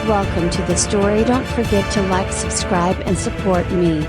Welcome to the story. Don't forget to like, subscribe and support me.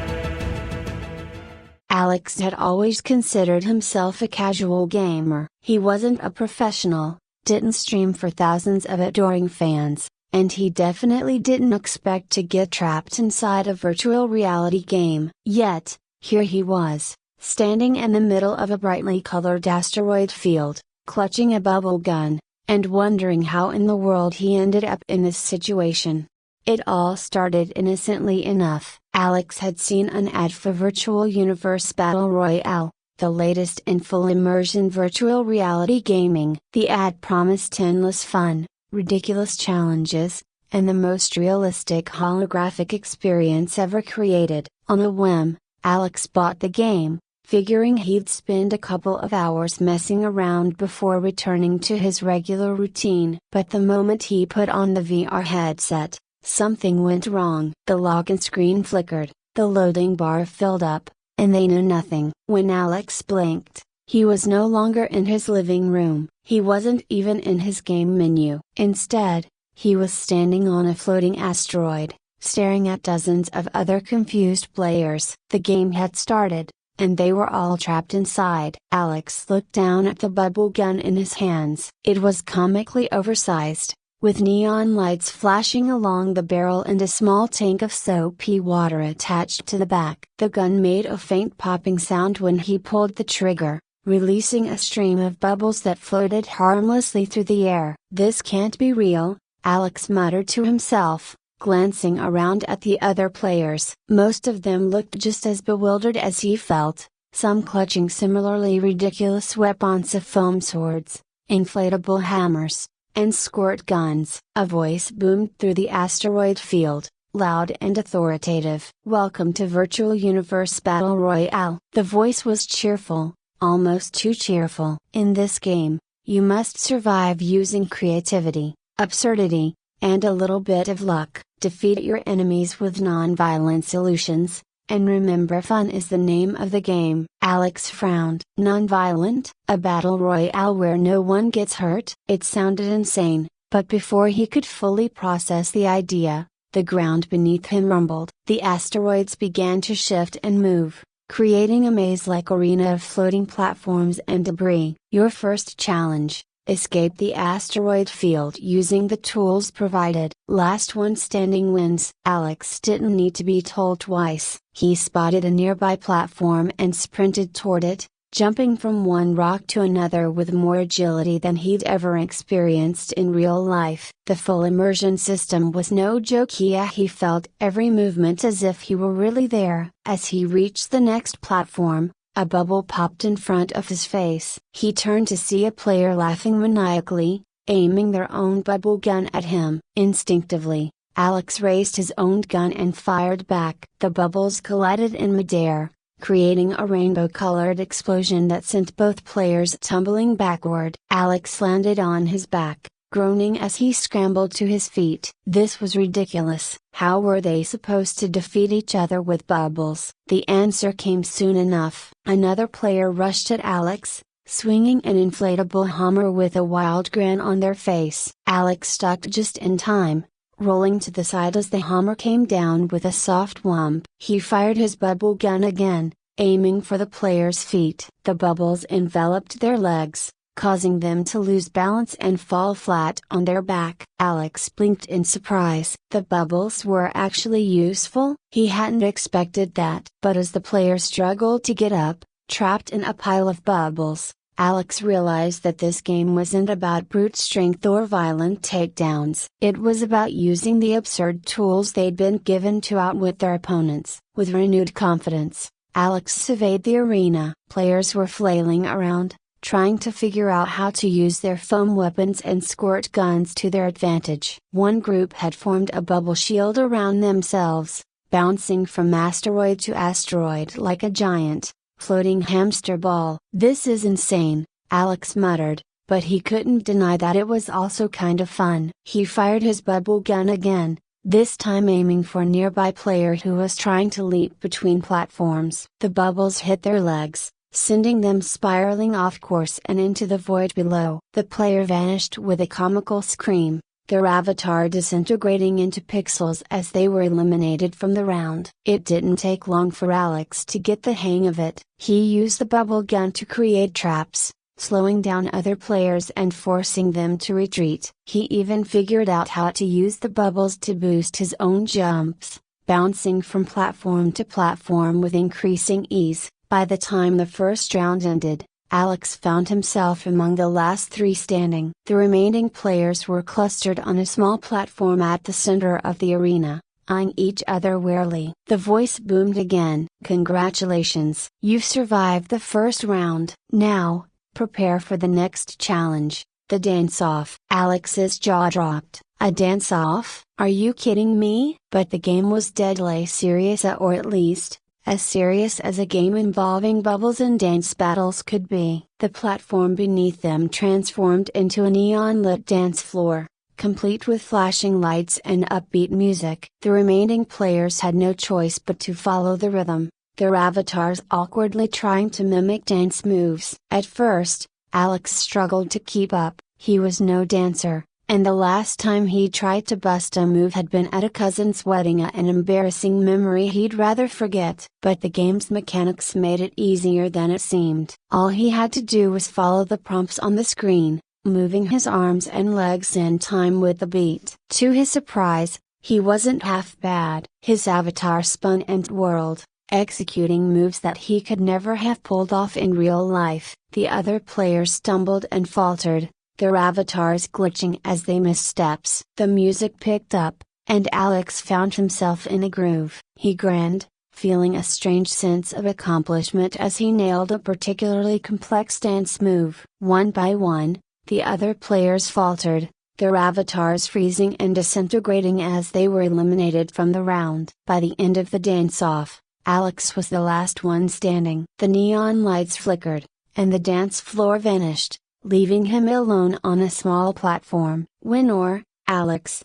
Alex had always considered himself a casual gamer. He wasn't a professional, didn't stream for thousands of adoring fans, and he definitely didn't expect to get trapped inside a virtual reality game. Yet, here he was, standing in the middle of a brightly colored asteroid field, clutching a bubble gun, and wondering how in the world he ended up in this situation. It all started innocently enough. Alex had seen an ad for Virtual Universe Battle Royale, the latest in full immersion virtual reality gaming. The ad promised endless fun, ridiculous challenges, and the most realistic holographic experience ever created. On a whim, Alex bought the game, figuring he'd spend a couple of hours messing around before returning to his regular routine. But the moment he put on the VR headset, something went wrong. The login screen flickered, the loading bar filled up, and they knew nothing. When Alex blinked, he was no longer in his living room. He wasn't even in his game menu. Instead, he was standing on a floating asteroid, staring at dozens of other confused players. The game had started, and they were all trapped inside. Alex looked down at the bubble gun in his hands. It was comically oversized, with neon lights flashing along the barrel and a small tank of soapy water attached to the back. The gun made a faint popping sound when he pulled the trigger, releasing a stream of bubbles that floated harmlessly through the air. "This can't be real," Alex muttered to himself, glancing around at the other players. Most of them looked just as bewildered as he felt, some clutching similarly ridiculous weapons of foam swords, inflatable hammers, and squirt guns. A voice boomed through the asteroid field, loud and authoritative. "Welcome to Virtual Universe Battle Royale." The voice was cheerful, almost too cheerful. "In this game, you must survive using creativity, absurdity, and a little bit of luck. Defeat your enemies with non-violent solutions, and remember, fun is the name of the game." Alex frowned. Non-violent? A battle royale where no one gets hurt? It sounded insane, but before he could fully process the idea, the ground beneath him rumbled. The asteroids began to shift and move, creating a maze-like arena of floating platforms and debris. Your first challenge: escape the asteroid field using the tools provided. Last one standing wins. Alex didn't need to be told twice. He spotted a nearby platform and sprinted toward it, jumping from one rock to another with more agility than he'd ever experienced in real life. The full immersion system was no joke. He felt every movement as if he were really there. As he reached the next platform, a bubble popped in front of his face. He turned to see a player laughing maniacally, aiming their own bubble gun at him. Instinctively, Alex raised his own gun and fired back. The bubbles collided in midair, creating a rainbow-colored explosion that sent both players tumbling backward. Alex landed on his back, groaning as he scrambled to his feet. This was ridiculous. How were they supposed to defeat each other with bubbles? The answer came soon enough. Another player rushed at Alex, swinging an inflatable hammer with a wild grin on their face. Alex ducked just in time, rolling to the side as the hammer came down with a soft whump. He fired his bubble gun again, aiming for the player's feet. The bubbles enveloped their legs, causing them to lose balance and fall flat on their back. Alex blinked in surprise. The bubbles were actually useful? He hadn't expected that. But as the player struggled to get up, trapped in a pile of bubbles, Alex realized that this game wasn't about brute strength or violent takedowns. It was about using the absurd tools they'd been given to outwit their opponents. With renewed confidence, Alex surveyed the arena. Players were flailing around, trying to figure out how to use their foam weapons and squirt guns to their advantage. One group had formed a bubble shield around themselves, bouncing from asteroid to asteroid like a giant, floating hamster ball. "This is insane," Alex muttered, but he couldn't deny that it was also kind of fun. He fired his bubble gun again, this time aiming for a nearby player who was trying to leap between platforms. The bubbles hit their legs, sending them spiraling off course and into the void below. The player vanished with a comical scream, their avatar disintegrating into pixels as they were eliminated from the round. It didn't take long for Alex to get the hang of it. He used the bubble gun to create traps, slowing down other players and forcing them to retreat. He even figured out how to use the bubbles to boost his own jumps, bouncing from platform to platform with increasing ease. By the time the first round ended, Alex found himself among the last three standing. The remaining players were clustered on a small platform at the center of the arena, eyeing each other warily. The voice boomed again. "Congratulations! You've survived the first round. Now, prepare for the next challenge, the dance-off." Alex's jaw dropped. A dance-off? Are you kidding me? But the game was deadly serious, or at least, as serious as a game involving bubbles and dance battles could be. The platform beneath them transformed into a neon-lit dance floor, complete with flashing lights and upbeat music. The remaining players had no choice but to follow the rhythm, their avatars awkwardly trying to mimic dance moves. At first, Alex struggled to keep up. He was no dancer, and the last time he tried to bust a move had been at a cousin's wedding, an embarrassing memory he'd rather forget. But the game's mechanics made it easier than it seemed. All he had to do was follow the prompts on the screen, moving his arms and legs in time with the beat. To his surprise, he wasn't half bad. His avatar spun and whirled, executing moves that he could never have pulled off in real life. The other players stumbled and faltered, their avatars glitching as they missed steps. The music picked up, and Alex found himself in a groove. He grinned, feeling a strange sense of accomplishment as he nailed a particularly complex dance move. One by one, the other players faltered, their avatars freezing and disintegrating as they were eliminated from the round. By the end of the dance-off, Alex was the last one standing. The neon lights flickered, and the dance floor vanished, leaving him alone on a small platform. "Winner, Alex!"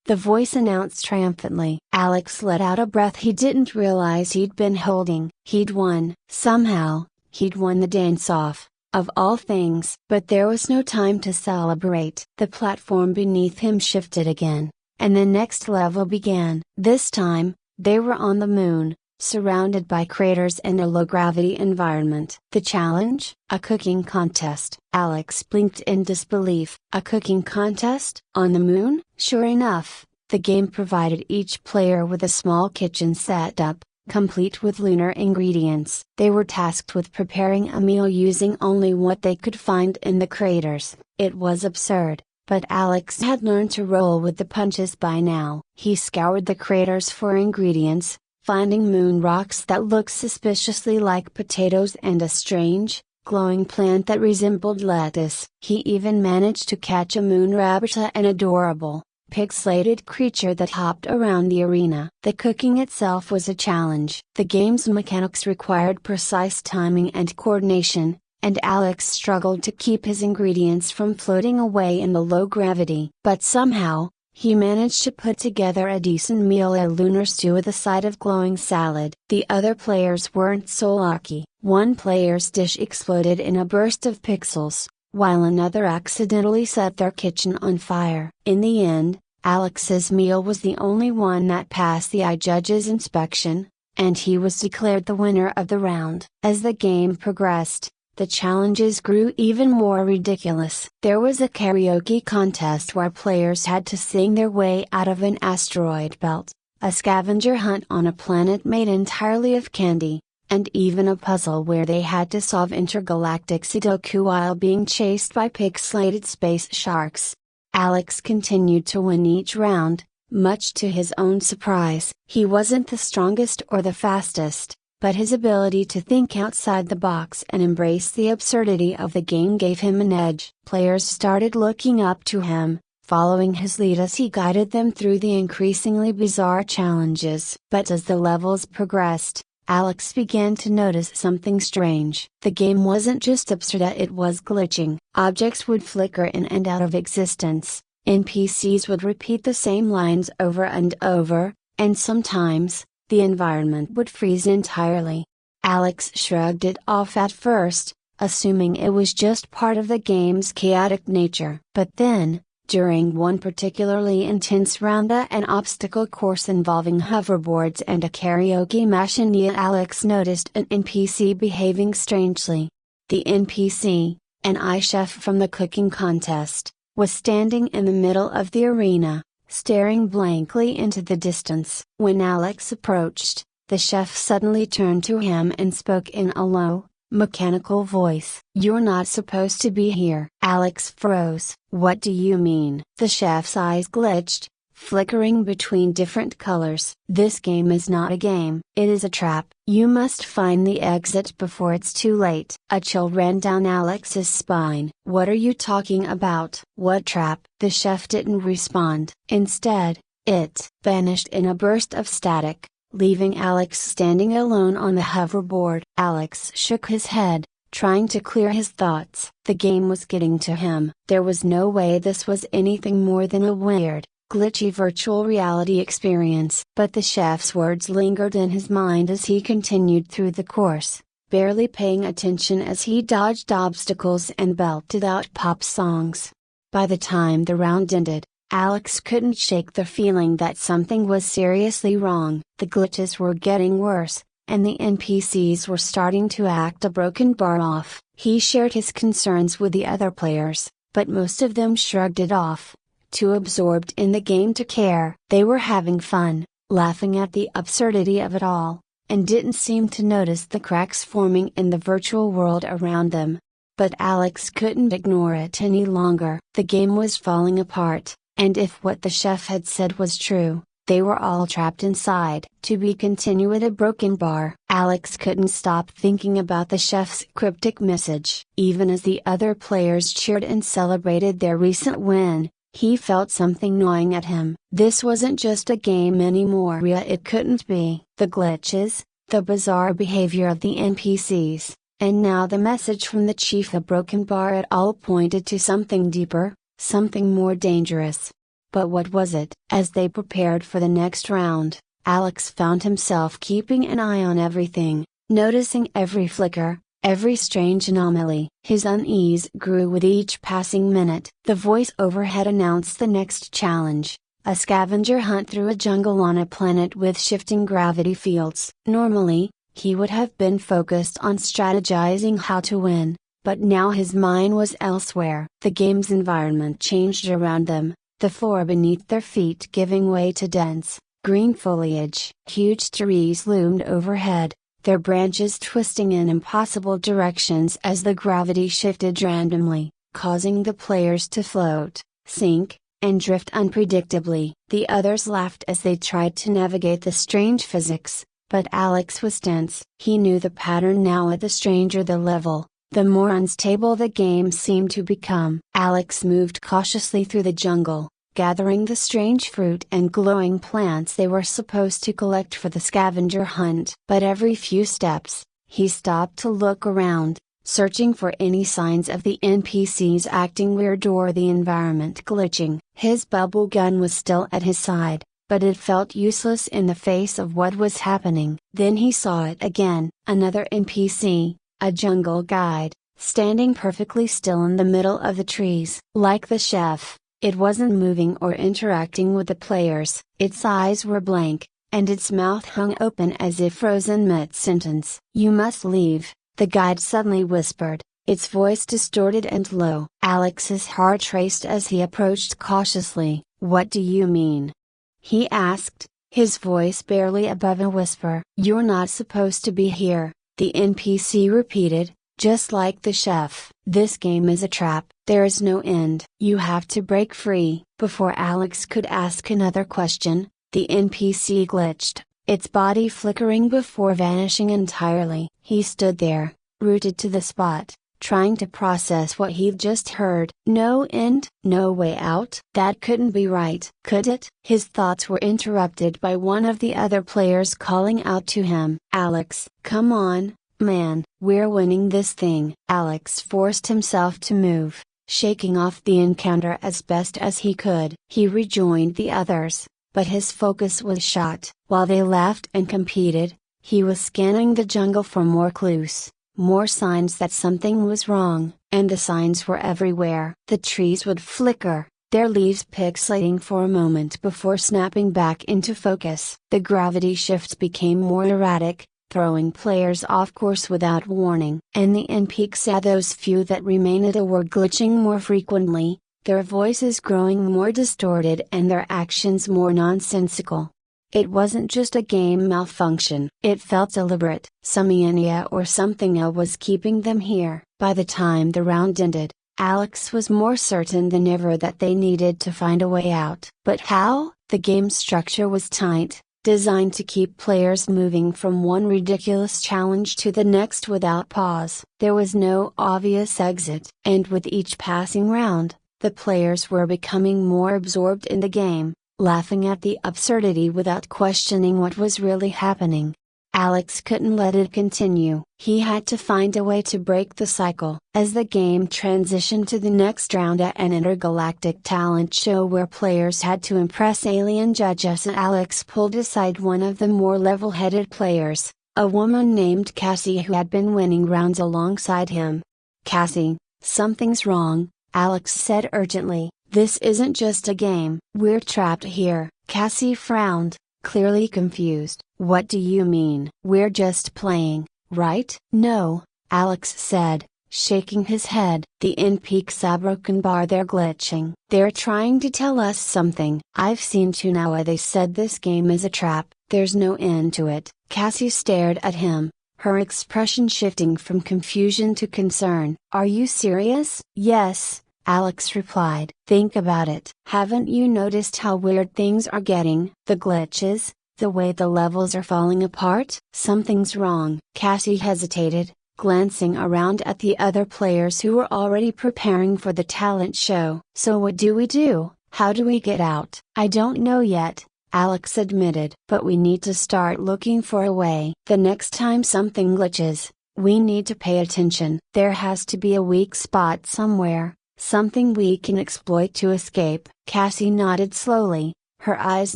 the voice announced triumphantly. Alex let out a breath he didn't realize he'd been holding. He'd won. Somehow, he'd won the dance-off, of all things. But there was no time to celebrate. The platform beneath him shifted again, and the next level began. This time, they were on the moon, surrounded by craters and a low-gravity environment. The challenge? A cooking contest. Alex blinked in disbelief. A cooking contest? On the moon? Sure enough, the game provided each player with a small kitchen setup, complete with lunar ingredients. They were tasked with preparing a meal using only what they could find in the craters. It was absurd, but Alex had learned to roll with the punches by now. He scoured the craters for ingredients, finding moon rocks that looked suspiciously like potatoes and a strange, glowing plant that resembled lettuce. He even managed to catch a moon rabbit, an adorable, pixelated creature that hopped around the arena. The cooking itself was a challenge. The game's mechanics required precise timing and coordination, and Alex struggled to keep his ingredients from floating away in the low gravity. But somehow, he managed to put together a decent meal, a lunar stew with a side of glowing salad. The other players weren't so lucky. One player's dish exploded in a burst of pixels, while another accidentally set their kitchen on fire. In the end, Alex's meal was the only one that passed the judge's inspection, and he was declared the winner of the round. As the game progressed, the challenges grew even more ridiculous. There was a karaoke contest where players had to sing their way out of an asteroid belt, a scavenger hunt on a planet made entirely of candy, and even a puzzle where they had to solve intergalactic Sudoku while being chased by pixelated space sharks. Alex continued to win each round, much to his own surprise. He wasn't the strongest or the fastest, but his ability to think outside the box and embrace the absurdity of the game gave him an edge. Players started looking up to him, following his lead as he guided them through the increasingly bizarre challenges. But as the levels progressed, Alex began to notice something strange. The game wasn't just absurd, it was glitching. Objects would flicker in and out of existence, NPCs would repeat the same lines over and over, and sometimes, the environment would freeze entirely. Alex shrugged it off at first, assuming it was just part of the game's chaotic nature. But then, During one particularly intense round at an obstacle course involving hoverboards and a karaoke machine, Alex noticed an NPC behaving strangely. The NPC, an chef from the cooking contest, was standing in the middle of the arena, staring blankly into the distance. When Alex approached, the chef suddenly turned to him and spoke in a low, mechanical voice. "You're not supposed to be here." Alex froze. "What do you mean?" The chef's eyes glitched, flickering between different colors. "This game is not a game. It is a trap. You must find the exit before it's too late." A chill ran down Alex's spine. "What are you talking about? What trap?" The chef didn't respond. Instead, it vanished in a burst of static, leaving Alex standing alone on the hoverboard. Alex shook his head, trying to clear his thoughts. The game was getting to him. There was no way this was anything more than a weird, glitchy virtual reality experience. But the chef's words lingered in his mind as he continued through the course, barely paying attention as he dodged obstacles and belted out pop songs. By the time the round ended, Alex couldn't shake the feeling that something was seriously wrong. The glitches were getting worse, and the NPCs were starting to act a broken bar off. He shared his concerns with the other players, but most of them shrugged it off, too absorbed in the game to care. They were having fun, laughing at the absurdity of it all, and didn't seem to notice the cracks forming in the virtual world around them. But Alex couldn't ignore it any longer. The game was falling apart. And if what the chef had said was true, they were all trapped inside. To be continued a broken bar. Alex couldn't stop thinking about the chef's cryptic message. Even as the other players cheered and celebrated their recent win, he felt something gnawing at him. This wasn't just a game anymore. It couldn't be. The glitches, the bizarre behavior of the NPCs, and now the message from the chief. A broken bar. It all pointed to something deeper, something more dangerous. But what was it? As they prepared for the next round, Alex found himself keeping an eye on everything, noticing every flicker, every strange anomaly. His unease grew with each passing minute. The voice overhead announced the next challenge, a scavenger hunt through a jungle on a planet with shifting gravity fields. Normally, he would have been focused on strategizing how to win. But now his mind was elsewhere. The game's environment changed around them, the floor beneath their feet giving way to dense, green foliage. Huge trees loomed overhead, their branches twisting in impossible directions as the gravity shifted randomly, causing the players to float, sink, and drift unpredictably. The others laughed as they tried to navigate the strange physics, but Alex was tense. He knew the pattern now. At the stranger the level, the more unstable the game seemed to become. Alex moved cautiously through the jungle, gathering the strange fruit and glowing plants they were supposed to collect for the scavenger hunt. But every few steps, he stopped to look around, searching for any signs of the NPCs acting weird or the environment glitching. His bubble gun was still at his side, but it felt useless in the face of what was happening. Then he saw it again, another NPC. A jungle guide, standing perfectly still in the middle of the trees. Like the chef, it wasn't moving or interacting with the players. Its eyes were blank, and its mouth hung open as if frozen mid-sentence. "You must leave," the guide suddenly whispered, its voice distorted and low. Alex's heart raced as he approached cautiously. "What do you mean?" he asked, his voice barely above a whisper. "You're not supposed to be here," the NPC repeated, just like the chef. "This game is a trap. There is no end. You have to break free." Before Alex could ask another question, the NPC glitched, its body flickering before vanishing entirely. He stood there, rooted to the spot, trying to process what he'd just heard. No end, no way out? That couldn't be right, could it? His thoughts were interrupted by one of the other players calling out to him. "Alex, come on, man, we're winning this thing." Alex forced himself to move, shaking off the encounter as best as he could. He rejoined the others, but his focus was shot. While they laughed and competed, he was scanning the jungle for more clues. More signs that something was wrong, and the signs were everywhere. The trees would flicker, their leaves pixelating for a moment before snapping back into focus. The gravity shifts became more erratic, throwing players off course without warning. And the NPCs, those few that remained, were glitching more frequently, their voices growing more distorted and their actions more nonsensical. It wasn't just a game malfunction. It felt deliberate. Some mania or something else was keeping them here. By the time the round ended, Alex was more certain than ever that they needed to find a way out. But how? The game's structure was tight, designed to keep players moving from one ridiculous challenge to the next without pause. There was no obvious exit. And with each passing round, the players were becoming more absorbed in the game, laughing at the absurdity without questioning what was really happening. Alex couldn't let it continue. He had to find a way to break the cycle. As the game transitioned to the next round at an intergalactic talent show where players had to impress alien judges, Alex pulled aside one of the more level-headed players, a woman named Cassie who had been winning rounds alongside him. "Cassie, something's wrong," Alex said urgently. "This isn't just a game. We're trapped here." Cassie frowned, clearly confused. "What do you mean? We're just playing, right?" "No," Alex said, shaking his head. "The NPCs broken bar, they're glitching. They're trying to tell us something. I've seen to now they said this game is a trap. There's no end to it." Cassie stared at him, her expression shifting from confusion to concern. "Are you serious?" "Yes," Alex replied. "Think about it. Haven't you noticed how weird things are getting? The glitches, the way the levels are falling apart? Something's wrong." Cassie hesitated, glancing around at the other players who were already preparing for the talent show. "So what do we do? How do we get out?" "I don't know yet," Alex admitted. "But we need to start looking for a way. The next time something glitches, we need to pay attention. There has to be a weak spot somewhere. Something we can exploit to escape." Cassie nodded slowly, her eyes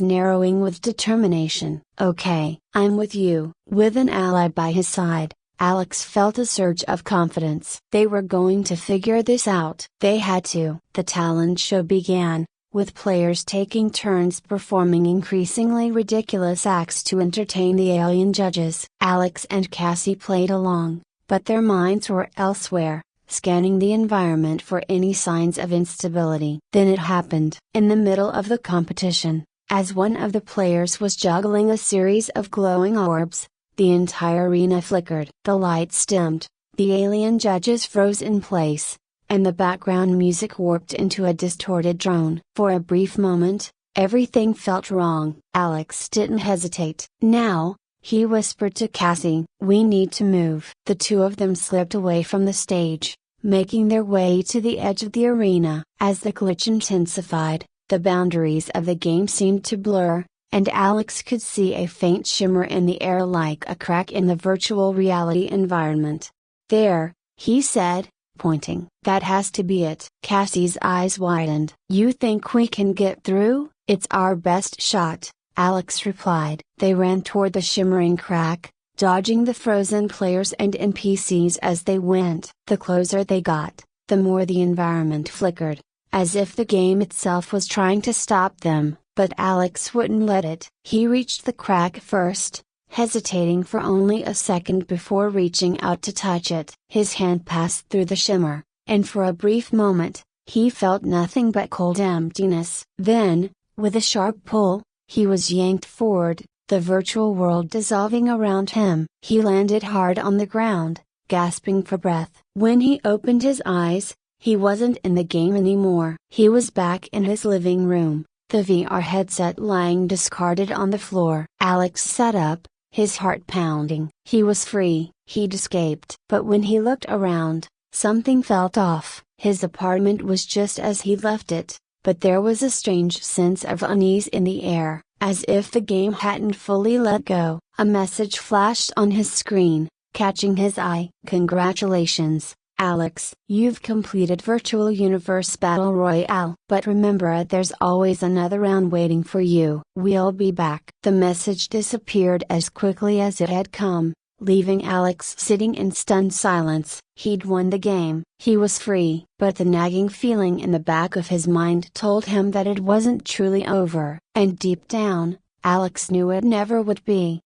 narrowing with determination. "Okay, I'm with you." With an ally by his side, Alex felt a surge of confidence. They were going to figure this out. They had to. The talent show began, with players taking turns performing increasingly ridiculous acts to entertain the alien judges. Alex and Cassie played along, but their minds were elsewhere, scanning the environment for any signs of instability. Then it happened. In the middle of the competition, as one of the players was juggling a series of glowing orbs, the entire arena flickered. The lights dimmed, the alien judges froze in place, and the background music warped into a distorted drone. For a brief moment, everything felt wrong. Alex didn't hesitate. "Now," he whispered to Cassie, "we need to move." The two of them slipped away from the stage, making their way to the edge of the arena. As the glitch intensified, the boundaries of the game seemed to blur, and Alex could see a faint shimmer in the air like a crack in the virtual reality environment. "There," he said, pointing. "That has to be it." Cassie's eyes widened. "You think we can get through?" "It's our best shot," Alex replied. They ran toward the shimmering crack, dodging the frozen players and NPCs as they went. The closer they got, the more the environment flickered, as if the game itself was trying to stop them, but Alex wouldn't let it. He reached the crack first, hesitating for only a second before reaching out to touch it. His hand passed through the shimmer, and for a brief moment, he felt nothing but cold emptiness. Then, with a sharp pull, he was yanked forward, the virtual world dissolving around him. He landed hard on the ground, gasping for breath. When he opened his eyes, he wasn't in the game anymore. He was back in his living room, the VR headset lying discarded on the floor. Alex sat up, his heart pounding. He was free. He'd escaped. But when he looked around, something felt off. His apartment was just as he left it, but there was a strange sense of unease in the air, as if the game hadn't fully let go. A message flashed on his screen, catching his eye. "Congratulations, Alex. You've completed Virtual Universe Battle Royale. But remember, there's always another round waiting for you. We'll be back." The message disappeared as quickly as it had come, leaving Alex sitting in stunned silence. He'd won the game, he was free. But the nagging feeling in the back of his mind told him that it wasn't truly over, and deep down, Alex knew it never would be.